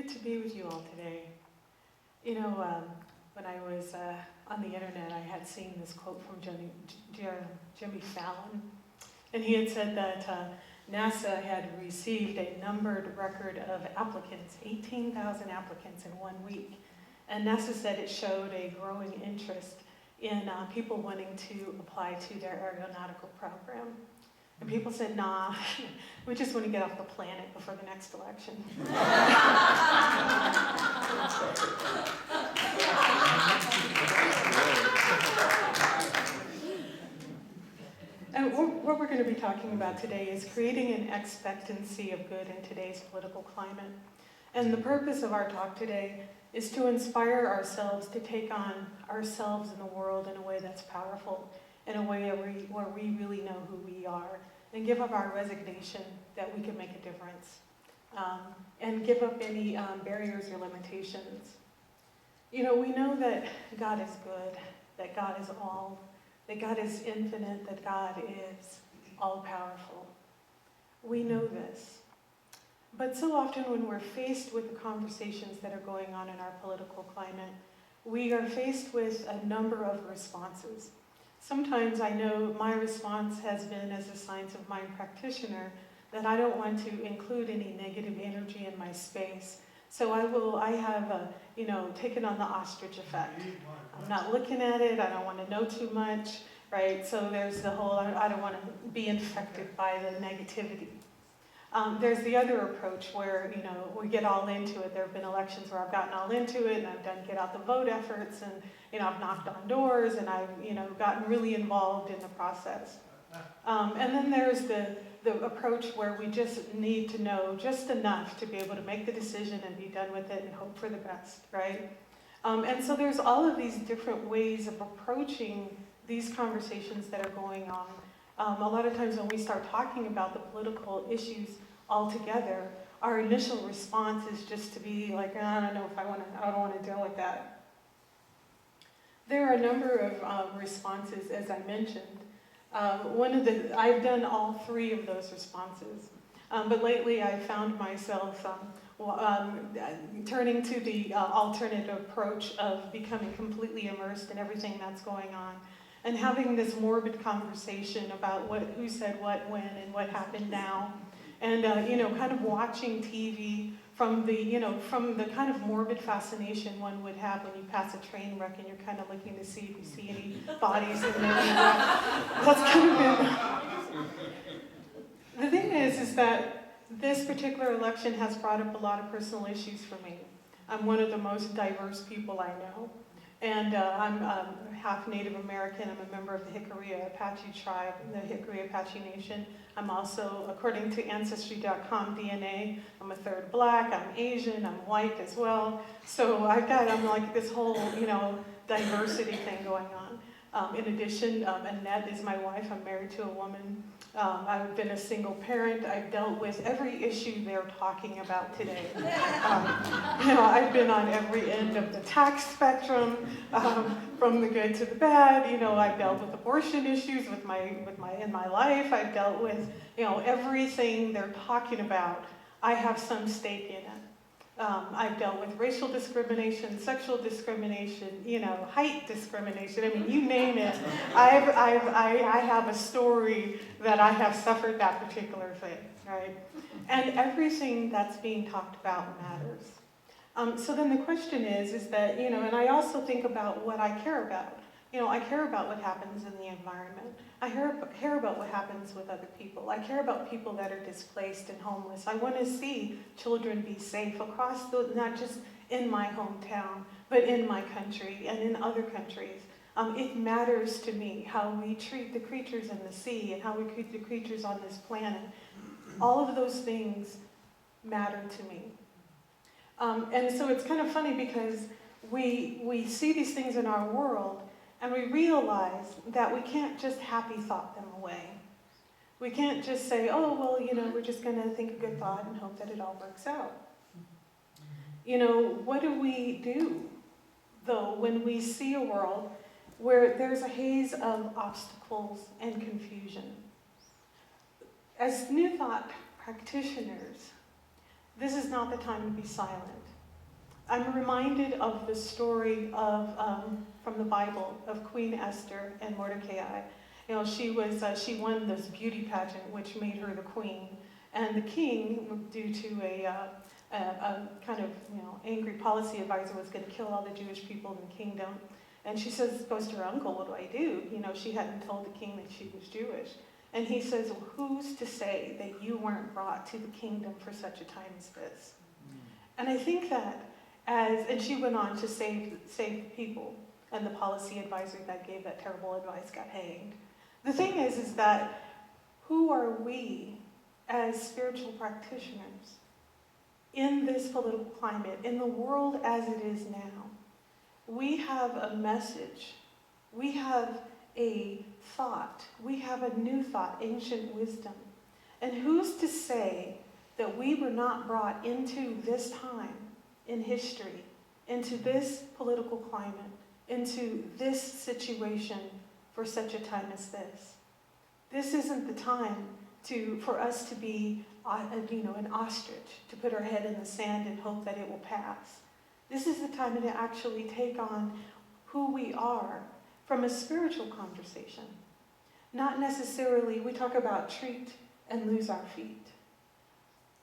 Good to be with you all today. You know, when I was on the internet, I had seen this quote from Jimmy Fallon, and he had said that NASA had received a numbered record of applicants, 18,000 applicants in 1 week. And NASA said it showed a growing interest in people wanting to apply to their aeronautical program. And people said, nah, we just want to get off the planet before the next election. And what we're going to be talking about today is creating an expectancy of good in today's political climate. And the purpose of our talk today is to inspire ourselves to take on ourselves in the world in a way that's powerful, in a way where we really know who we are, and give up our resignation that we can make a difference, and give up any barriers or limitations. You know, we know that God is good, that God is all, that God is infinite, that God is all-powerful. We know this. But so often when we're faced with the conversations that are going on in our political climate, we are faced with a number of responses. Sometimes I know my response has been, as a science of mind practitioner, that I don't want to include any negative energy in my space. So I have taken on the ostrich effect. I'm not looking at it, I don't want to know too much, right? So there's the whole, I don't want to be infected by the negativity. There's the other approach where, we get all into it. There have been elections where I've gotten all into it and I've done get out the vote efforts and, I've knocked on doors and I've, gotten really involved in the process. And then there's the approach where we just need to know just enough to be able to make the decision and be done with it and hope for the best, right? And so there's all of these different ways of approaching these conversations that are going on. A lot of times when we start talking about the political issues altogether, our initial response is just to be like, I don't know if I don't want to deal with that. There are a number of responses, as I mentioned. I've done all three of those responses, but lately I found myself turning to the alternative approach of becoming completely immersed in everything that's going on. And having this morbid conversation about who said what, when, and what happened now. And, kind of watching TV from the kind of morbid fascination one would have when you pass a train wreck and you're kind of looking to see if you see any bodies in there. That's kind of been... The thing is that this particular election has brought up a lot of personal issues for me. I'm one of the most diverse people I know. And I'm half Native American. I'm a member of the Hickory Apache tribe, the Hickory Apache Nation. I'm also, according to Ancestry.com DNA, I'm a third black, I'm Asian, I'm white as well. So I'm like this whole, diversity thing going on. In addition, Annette is my wife. I'm married to a woman. I've been a single parent. I've dealt with every issue they're talking about today. I've been on every end of the tax spectrum, from the good to the bad. I've dealt with abortion issues in my life. I've dealt with, everything they're talking about. I have some stake in it. I've dealt with racial discrimination, sexual discrimination, height discrimination. I mean, you name it. I have a story that I have suffered that particular thing, right? And everything that's being talked about matters. So then the question is that, and I also think about what I care about. I care about what happens in the environment. I care about what happens with other people. I care about people that are displaced and homeless. I want to see children be safe across not just in my hometown, but in my country and in other countries. It matters to me how we treat the creatures in the sea and how we treat the creatures on this planet. All of those things matter to me. And so it's kind of funny because we see these things in our world and we realize that we can't just happy thought them away. We can't just say, oh, well, we're just going to think a good thought and hope that it all works out. What do we do, though, when we see a world where there's a haze of obstacles and confusion? As New Thought practitioners, this is not the time to be silent. I'm reminded of the story of from the Bible of Queen Esther and Mordecai. You know, she won this beauty pageant, which made her the queen, and the king, due to a kind of angry policy advisor, was going to kill all the Jewish people in the kingdom. And she goes to her uncle, "What do I do?" She hadn't told the king that she was Jewish. And he says, "Well, who's to say that you weren't brought to the kingdom for such a time as this?" And I think that and she went on to save people, and the policy advisor that gave that terrible advice got hanged. The thing is that who are we as spiritual practitioners in this political climate, in the world as it is now? We have a message. We have a thought. We have a new thought, ancient wisdom. And who's to say that we were not brought into this time in history, into this political climate, into this situation for such a time as this? This isn't the time for us to be an ostrich, to put our head in the sand and hope that it will pass. This is the time to actually take on who we are from a spiritual conversation. Not necessarily, we talk about treat and lose our feet.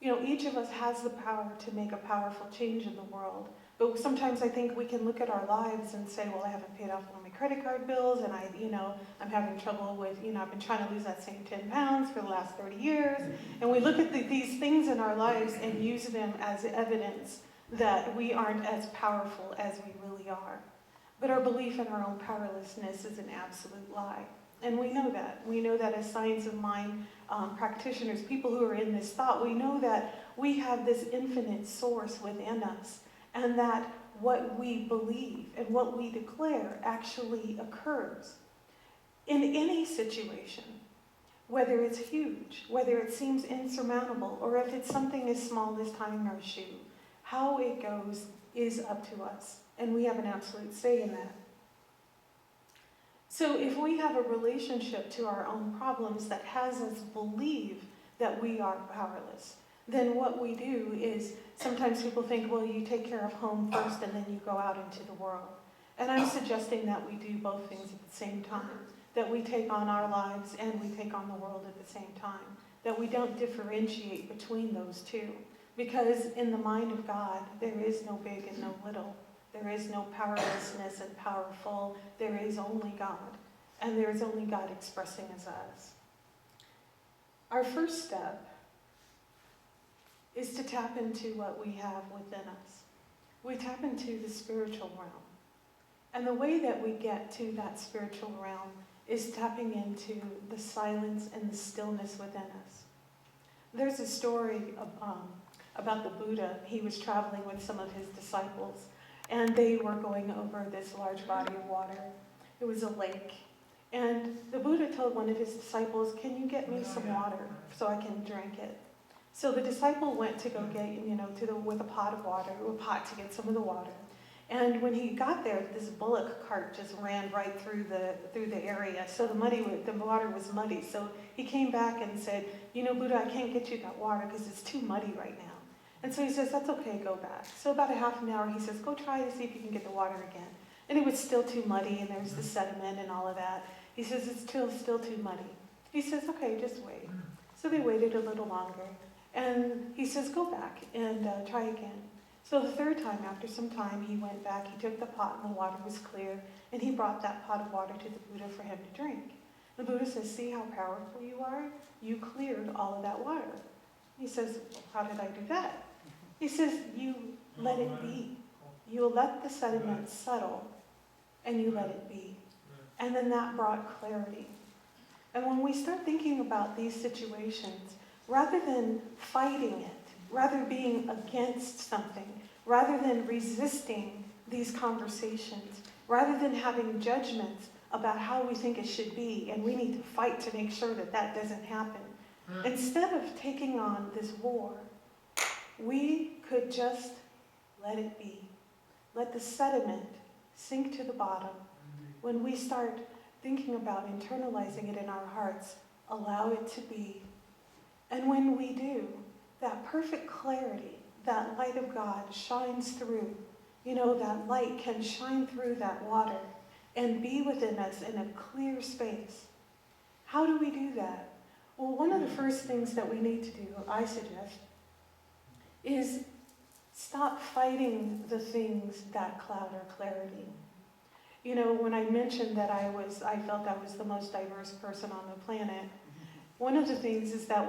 Each of us has the power to make a powerful change in the world. But sometimes I think we can look at our lives and say, well, I haven't paid off all my credit card bills, and I'm having trouble with, I've been trying to lose that same 10 pounds for the last 30 years. And we look at these things in our lives and use them as evidence that we aren't as powerful as we really are. But our belief in our own powerlessness is an absolute lie. And we know that. We know that as science of mind practitioners, people who are in this thought, we know that we have this infinite source within us, and that what we believe and what we declare actually occurs in any situation, whether it's huge, whether it seems insurmountable, or if it's something as small as tying our shoe. How it goes is up to us, and we have an absolute say in that. So if we have a relationship to our own problems that has us believe that we are powerless, then what we do is, sometimes people think, well, you take care of home first and then you go out into the world. And I'm suggesting that we do both things at the same time, that we take on our lives and we take on the world at the same time, that we don't differentiate between those two. Because in the mind of God, there is no big and no little. There is no powerlessness and powerful. There is only God. And there is only God expressing as us. Our first step is to tap into what we have within us. We tap into the spiritual realm. And the way that we get to that spiritual realm is tapping into the silence and the stillness within us. There's a story about the Buddha. He was traveling with some of his disciples, and they were going over this large body of water. It was a lake. And the Buddha told one of his disciples, "Can you get me some water so I can drink it?" So the disciple went to go get, with a pot of water, a pot to get some of the water. And when he got there, this bullock cart just ran right through the area. So the water was muddy. So he came back and said, "Buddha, I can't get you that water because it's too muddy right now." And so he says, "That's okay, go back." So about a half an hour, he says, "Go try to see if you can get the water again." And it was still too muddy, and there was the sediment and all of that. He says, "It's still too muddy." He says, "Okay, just wait." So they waited a little longer. And he says, "Go back and try again." So the third time, after some time, he went back, he took the pot, and the water was clear, and he brought that pot of water to the Buddha for him to drink. The Buddha says, "See how powerful you are? You cleared all of that water." He says, "Well, how did I do that?" He says, "You let it be. You let the sediment settle, and you let it be." And then that brought clarity. And when we start thinking about these situations, rather than fighting it, rather being against something, rather than resisting these conversations, rather than having judgments about how we think it should be, and we need to fight to make sure that that doesn't happen, instead of taking on this war, we could just let it be. Let the sediment sink to the bottom. When we start thinking about internalizing it in our hearts, allow it to be. And when we do, that perfect clarity, that light of God shines through, that light can shine through that water and be within us in a clear space. How do we do that? Well, one of the first things that we need to do, I suggest, is stop fighting the things that cloud our clarity. When I mentioned that I felt I was the most diverse person on the planet, one of the things is that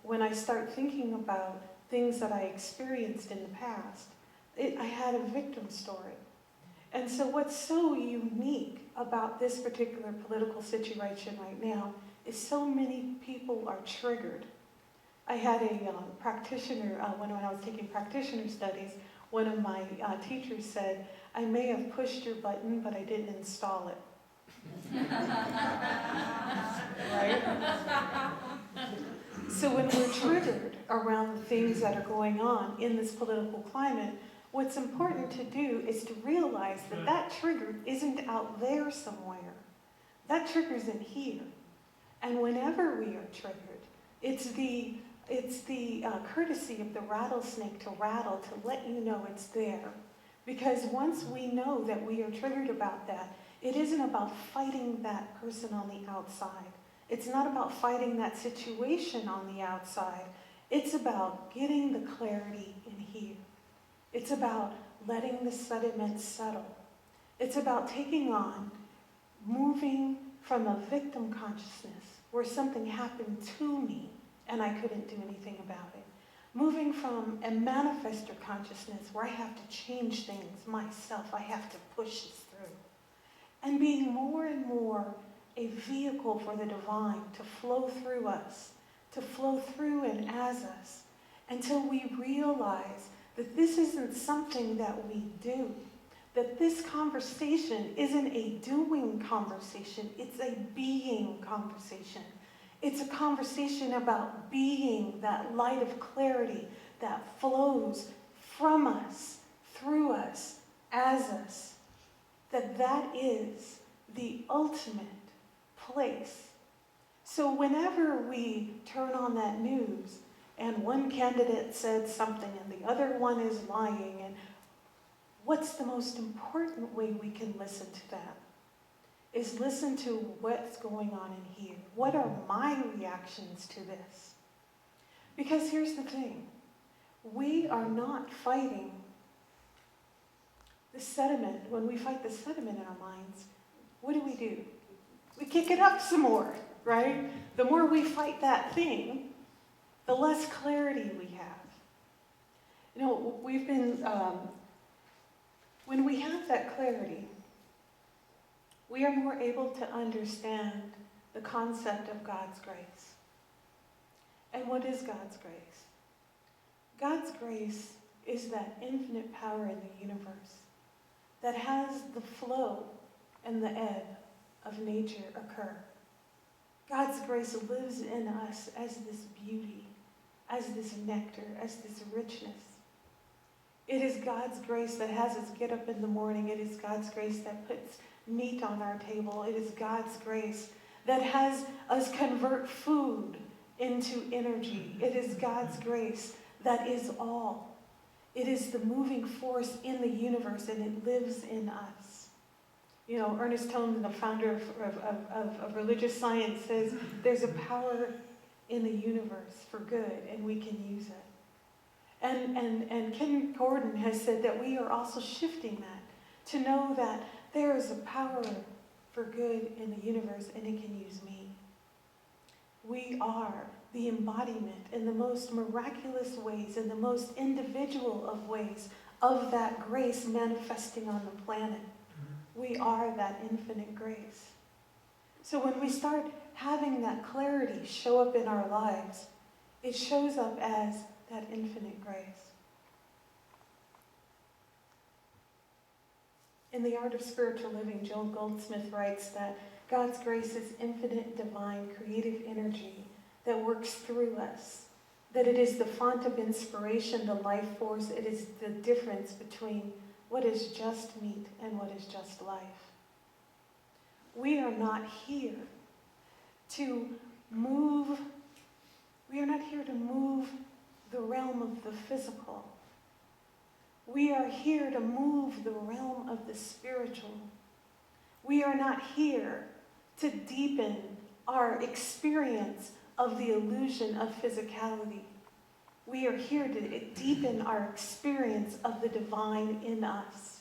when I start thinking about things that I experienced in the past, I had a victim story. And so what's so unique about this particular political situation right now is so many people are triggered. I had a practitioner, when I was taking practitioner studies, one of my teachers said, "I may have pushed your button, but I didn't install it." Right? So when we're triggered around the things that are going on in this political climate, what's important to do is to realize that that trigger isn't out there somewhere. That trigger's in here. And whenever we are triggered, it's the courtesy of the rattlesnake to rattle to let you know it's there. Because once we know that we are triggered about that, it isn't about fighting that person on the outside. It's not about fighting that situation on the outside. It's about getting the clarity in here. It's about letting the sediment settle. It's about taking on, moving from a victim consciousness where something happened to me and I couldn't do anything about it. Moving from a manifestor consciousness where I have to change things myself, I have to push this through. And being more and more a vehicle for the divine to flow through us, to flow through and as us, until we realize that this isn't something that we do, that this conversation isn't a doing conversation, it's a being conversation. It's a conversation about being that light of clarity that flows from us, through us, as us. That is the ultimate place. So whenever we turn on that news and one candidate said something and the other one is lying, and what's the most important way we can listen to that? Is listen to what's going on in here. What are my reactions to this? Because here's the thing. We are not fighting the sediment. When we fight the sediment in our minds, what do? We kick it up some more, right? The more we fight that thing, the less clarity we have. We've been, when we have that clarity, we are more able to understand the concept of God's grace. And what is God's grace? God's grace is that infinite power in the universe that has the flow and the ebb of nature occur. God's grace lives in us as this beauty, as this nectar, as this richness. It is God's grace that has us get up in the morning. It is God's grace that puts meat on our table. It is God's grace that has us convert food into energy. It is God's grace that is all. It is the moving force in the universe, and it lives in us. Ernest Tone, the founder of religious science, says there's a power in the universe for good, and we can use it. And Ken Gordon has said that we are also shifting that to know that there is a power for good in the universe, and it can use me. We are the embodiment in the most miraculous ways, in the most individual of ways, of that grace manifesting on the planet. We are that infinite grace. So when we start having that clarity show up in our lives, it shows up as that infinite grace. In The Art of Spiritual Living, Joel Goldsmith writes that God's grace is infinite, divine, creative energy that works through us, that it is the font of inspiration, the life force. It is the difference between what is just meat and what is just life. We are not here to move, the realm of the physical. We are here to move the realm of the spiritual. We are not here to deepen our experience of the illusion of physicality. We are here to deepen our experience of the divine in us.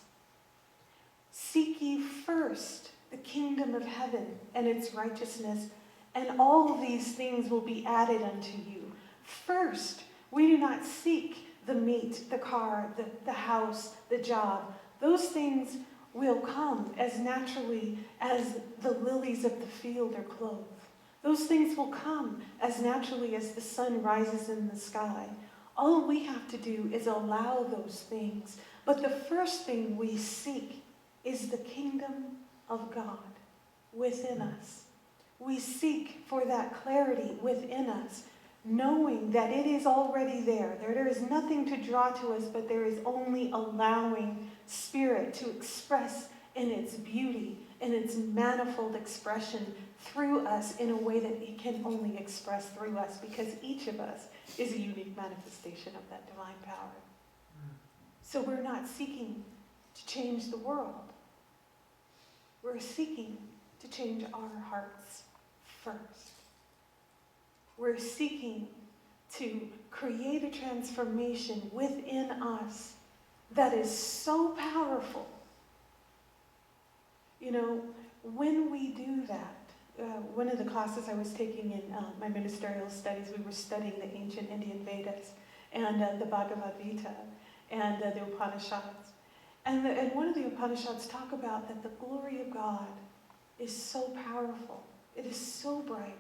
Seek ye first the kingdom of heaven and its righteousness, and all these things will be added unto you. First, we do not seek the meat, the car, the house, the job. Those things will come as naturally as the lilies of the field are clothed. Those things will come as naturally as the sun rises in the sky. All we have to do is allow those things. But the first thing we seek is the kingdom of God within us. We seek for that clarity within us, knowing that it is already there. There is nothing to draw to us, but there is only allowing Spirit to express in its beauty, in its manifold expression through us in a way that it can only express through us, because each of us is a unique manifestation of that divine power. So we're not seeking to change the world. We're seeking to change our hearts first. We're seeking to create a transformation within us that is so powerful. You know, when we do that, one of the classes I was taking in my ministerial studies, we were studying the ancient Indian Vedas and the Bhagavad Gita and the Upanishads. And one of the Upanishads talk about that the glory of God is so powerful, it is so bright,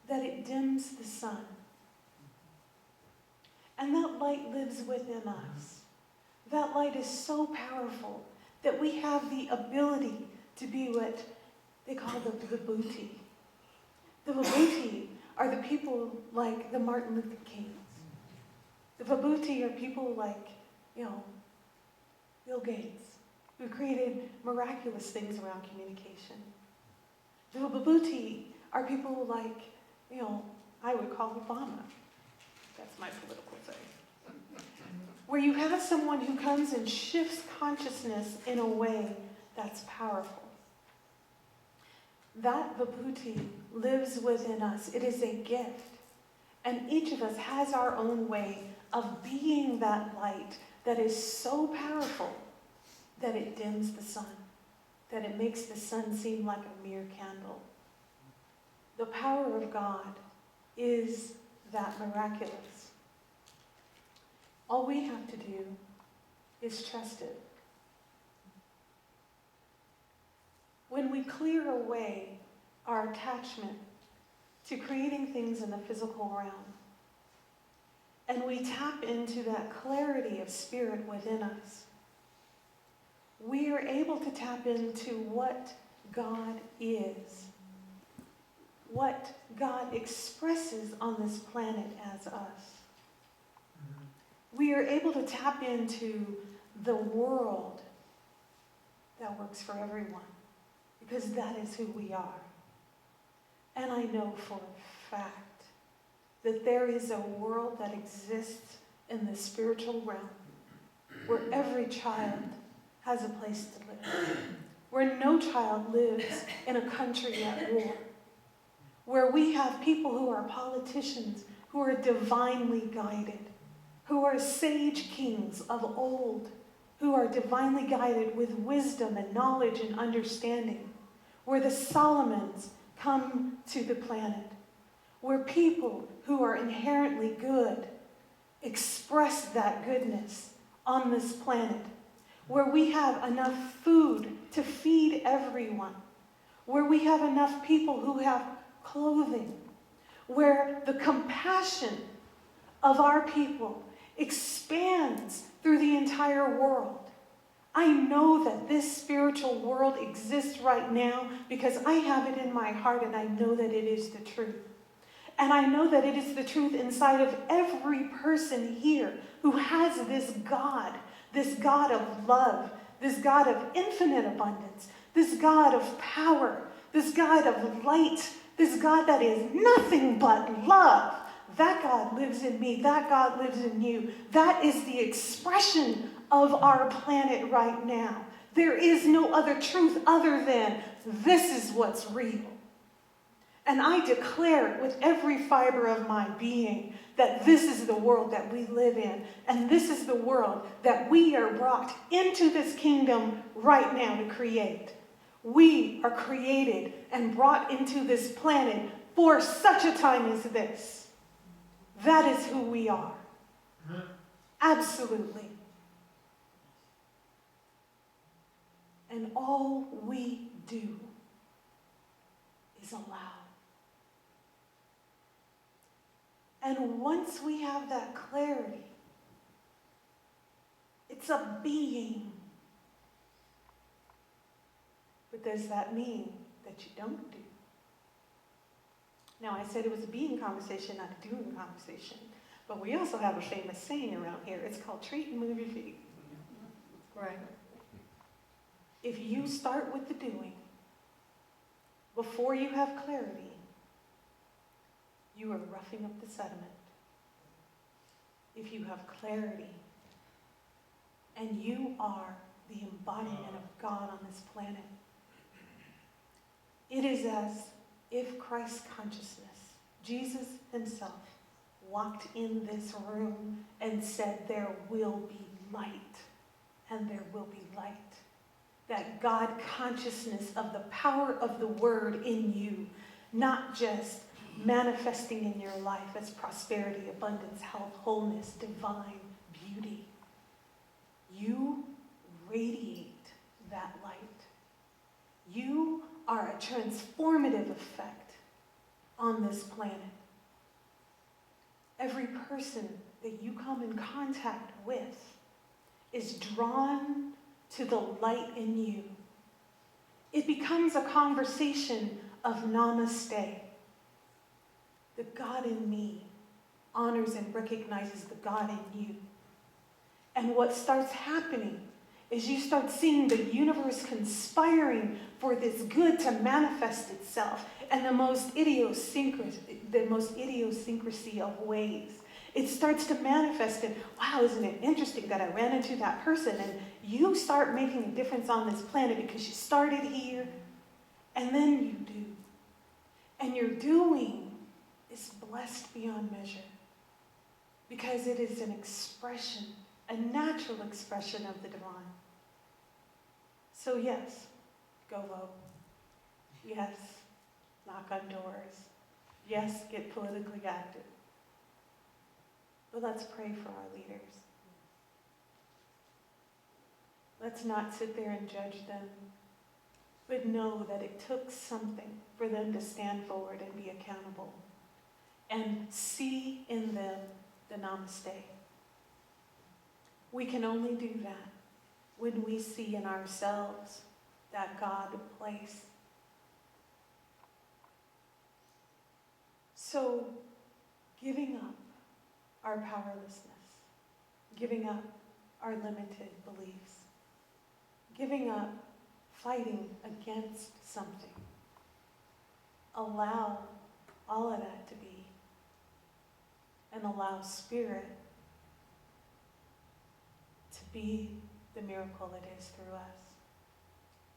that it dims the sun. And that light lives within us. That light is so powerful that we have the ability to be what they call the vibhuti. The vibhuti are the people like the Martin Luther Kings. The vibhuti are people like, Bill Gates, who created miraculous things around communication. The vibhuti are people like, I would call Obama. That's my political thing. Where you have someone who comes and shifts consciousness in a way that's powerful. That vibhuti lives within us. It is a gift. And each of us has our own way of being that light that is so powerful that it dims the sun, that it makes the sun seem like a mere candle. The power of God is that miraculous. All we have to do is trust it. When we clear away our attachment to creating things in the physical realm, and we tap into that clarity of spirit within us, we are able to tap into what God is, what God expresses on this planet as us. We are able to tap into the world that works for everyone, because that is who we are. And I know for a fact that there is a world that exists in the spiritual realm where every child has a place to live, where no child lives in a country at war, where we have people who are politicians, who are divinely guided, who are sage kings of old, who are divinely guided with wisdom and knowledge and understanding, where the Solomons come to the planet, where people who are inherently good express that goodness on this planet, where we have enough food to feed everyone, where we have enough people who have clothing, where the compassion of our people expands through the entire world. I know that this spiritual world exists right now because I have it in my heart, and I know that it is the truth. And I know that it is the truth inside of every person here who has this God of love, this God of infinite abundance, this God of power, this God of light, this God that is nothing but love. That God lives in me. That God lives in you. That is the expression of our planet right now. There is no other truth other than this is what's real. And I declare it with every fiber of my being that this is the world that we live in. And this is the world that we are brought into this kingdom right now to create. We are created and brought into this planet for such a time as this. That is who we are. Absolutely. And all we do is allow. And once we have that clarity, it's a being. But does that mean that you don't do? Now, I said it was a being conversation, not a doing conversation. But we also have a famous saying around here. It's called treat and move your feet. Right? If you start with the doing, before you have clarity, you are roughing up the sediment. If you have clarity, and you are the embodiment of God on this planet, it is as if Christ consciousness, Jesus himself, walked in this room and said, there will be light, and there will be light. That God consciousness of the power of the word in you, not just manifesting in your life as prosperity, abundance, health, wholeness, divine beauty. You radiate that light. You are a transformative effect on this planet. Every person that you come in contact with is drawn to the light in you. It becomes a conversation of namaste. The God in me honors and recognizes the God in you. And what starts happening is you start seeing the universe conspiring for this good to manifest itself in the most idiosyncrasy of ways. It starts to manifest in, wow, isn't it interesting that I ran into that person? And you start making a difference on this planet because you started here, and then you do. And your doing is blessed beyond measure because it is an expression, a natural expression of the divine. So yes, go vote. Yes, knock on doors. Yes, get politically active. But let's pray for our leaders. Let's not sit there and judge them, but know that it took something for them to stand forward and be accountable and see in them the namaste. We can only do that when we see in ourselves that God place. So, giving up our powerlessness, giving up our limited beliefs, giving up fighting against something. Allow all of that to be, and allow Spirit to be the miracle it is through us.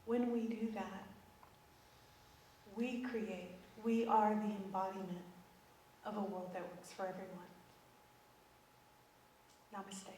When we do that, we are the embodiment of a world that works for everyone. Namaste.